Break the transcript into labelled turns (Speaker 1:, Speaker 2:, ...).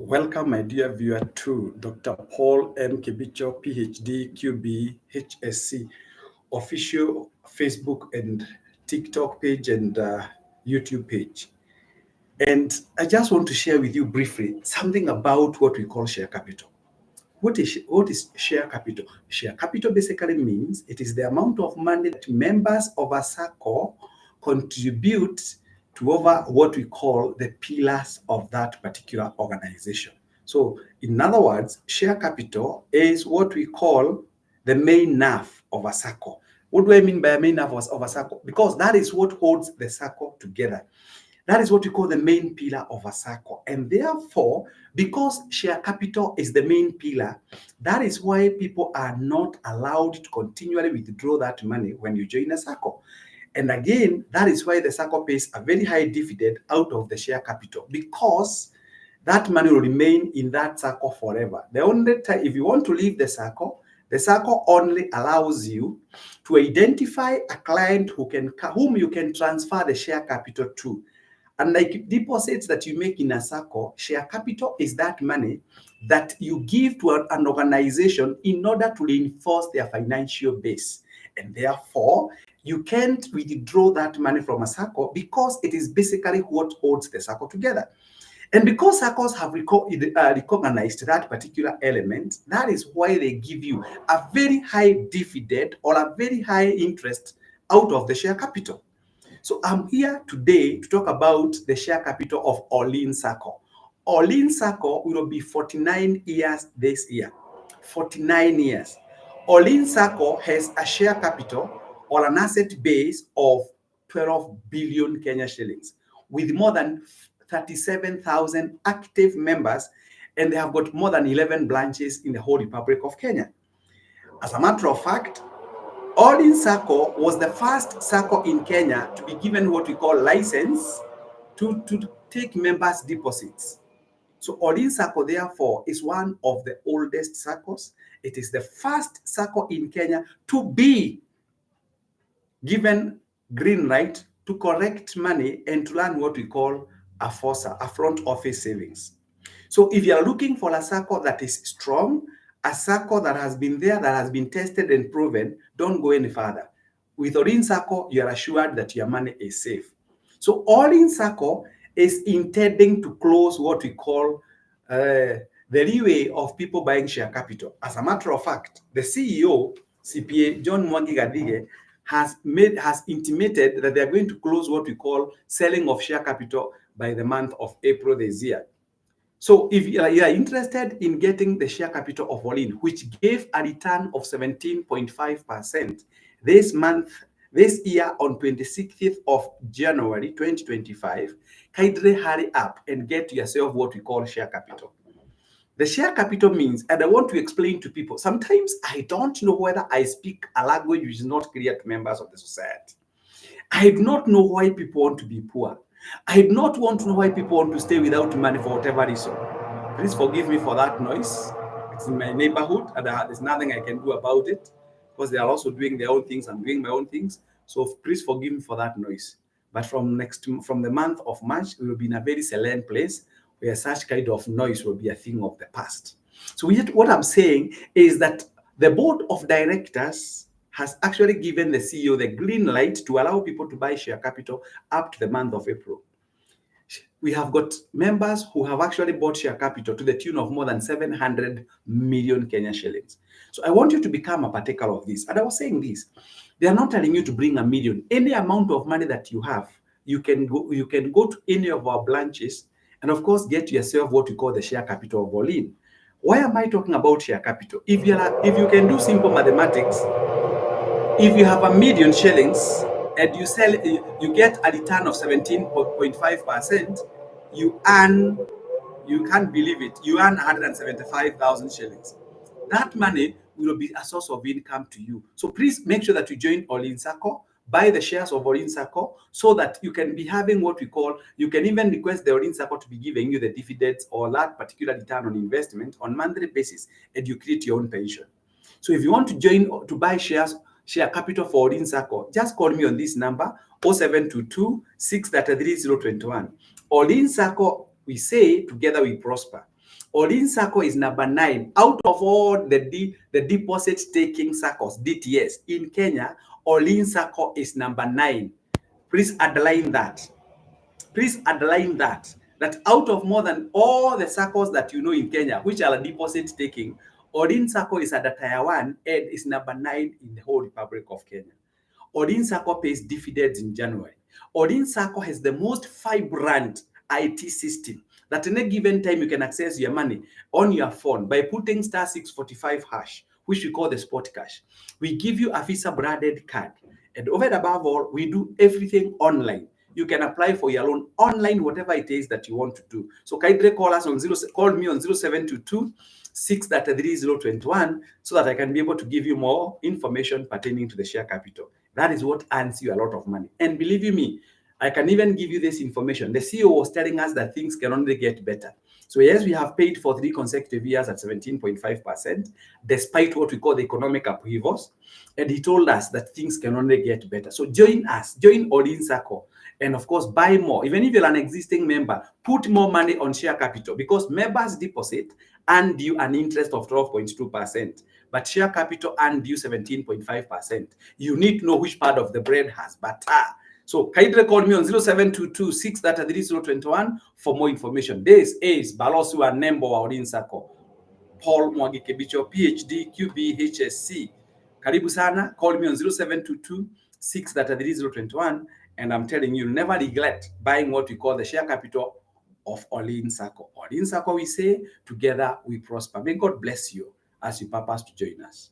Speaker 1: Welcome, my dear viewer, to Dr. Paul M. Kibicho, PhD, QB, HSC, official Facebook and TikTok page and YouTube page. And I just want to share with you briefly something about what we call share capital. What is share capital? Share capital basically means it is the amount of money that members of a circle contribute to over what we call the pillars of that particular organization. So, in other words, share capital is what we call the main nerve of a circle. What do I mean by a main nerve of a circle? Because that is what holds the circle together. That is what we call the main pillar of a circle. And therefore, because share capital is the main pillar, that is why people are not allowed to continually withdraw that money when you join a circle. And again, that is why the circle pays a very high dividend out of the share capital, because that money will remain in that circle forever. The only time, if you want to leave the circle only allows you to identify a client whom you can transfer the share capital to. Unlike deposits that you make in a circle, share capital is that money that you give to an organization in order to reinforce their financial base. And therefore, you can't withdraw that money from a circle because it is basically what holds the circle together. And because circles have recognized that particular element, that is why they give you a very high dividend or a very high interest out of the share capital. So I'm here today to talk about the share capital of Orin Circle. Orin Circle will be 49 years this year. 49 years. Orin Circle has a share capital or an asset base of 12 billion Kenya shillings with more than 37,000 active members, and they have got more than 11 branches in the whole Republic of Kenya. As a matter of fact, Orin Circle was the first circle in Kenya to be given what we call license to take members' deposits. So Orin Circle, therefore, is one of the oldest circles. It is the first circle in Kenya to be given green light to collect money and to run what we call a FOSA, a front office savings. So if you are looking for a circle that is strong, a circle that has been there, that has been tested and proven, don't go any further. With Orin Circle, you are assured that your money is safe. So Orin Circle is intending to close what we call the leeway of people buying share capital. As a matter of fact, the CEO, CPA John Mwangi Gadige, has intimated that they are going to close what we call selling of share capital by the month of April this year. So if you are interested in getting the share capital of Orin, which gave a return of 17.5% this year on 26th of January 2025, kindly hurry up and get yourself what we call share capital. The share capital means, and I want to explain to people, sometimes I don't know whether I speak a language which is not clear to members of the society. I do not know why people want to be poor. I do not want to know why people want to stay without money for whatever reason. Please forgive me for that noise. It's in my neighborhood, and there's nothing I can do about it because they are also doing their own things. I'm doing my own things. So please forgive me for that noise. But from the month of March, we will be in a very serene place where such kind of noise will be a thing of the past. So what I'm saying is that the board of directors has actually given the CEO the green light to allow people to buy share capital up to the month of April. We have got members who have actually bought share capital to the tune of more than 700 million Kenya shillings. So I want you to become a partaker of this. And I was saying this, they are not telling you to bring a million. Any amount of money that you have, you can go to any of our branches and of course get yourself what we call the share capital of Orin. Why am I talking about share capital? If you can do simple mathematics, if you have 1 million shillings and you get a return of 17.5%, you can't believe it, you earn 175,000 shillings. That money will be a source of income to you. So please make sure that you join Orin Circle, buy the shares of Orin Circle so that you can be having what we call, you can even request the Orin Circle to be giving you the dividends or that particular return on investment on monthly basis, and you create your own pension. So if you want to join to buy share capital for Orin Circle, just call me on this number 0722 633 021. Orin Circle, we say together we prosper.
Speaker 2: Orin Circle is number 9 out of all the deposit taking circles, DTS in Kenya. Orin Circle is number 9. Please underline that. Please underline that. That out of more than all the circles that you know in Kenya, which are deposit taking, Orin Circle is at the tier 1 and is number 9 in the whole Republic of Kenya. Orin Circle pays dividends in January. Orin Circle has the most vibrant IT system that in a given time you can access your money on your phone by putting *645 hash, which we call the spot cash. We give you a Visa branded card. And over and above all, we do everything online. You can apply for your loan online, whatever it is that you want to do. So kindly call us on call me on 0722 63021 so that I can be able to give you more information pertaining to the share capital. That is what earns you a lot of money. And believe you me, I can even give you this information. The CEO was telling us that things can only get better. So yes, we have paid for 3 consecutive years at 17.5%, despite what we call the economic upheavals. And he told us that things can only get better. So join us, join Orin Circle, and of course, buy more. Even if you're an existing member, put more money on share capital because members deposit earned you an interest of 12.2%, but share capital earned you 17.5%. You need to know which part of the bread has butter. So kindly call me on 0722 63021 for more information. This is Balosu and Nembo wa Orin Circle. Paul Mwangi Kebicho, PhD, QB, HSC. Karibu sana. Call me on 0722 63021 and I'm telling you, never regret buying what we call the share capital of Orin Circle. Orin Circle, we say, together we prosper. May God bless you as you purpose to join us.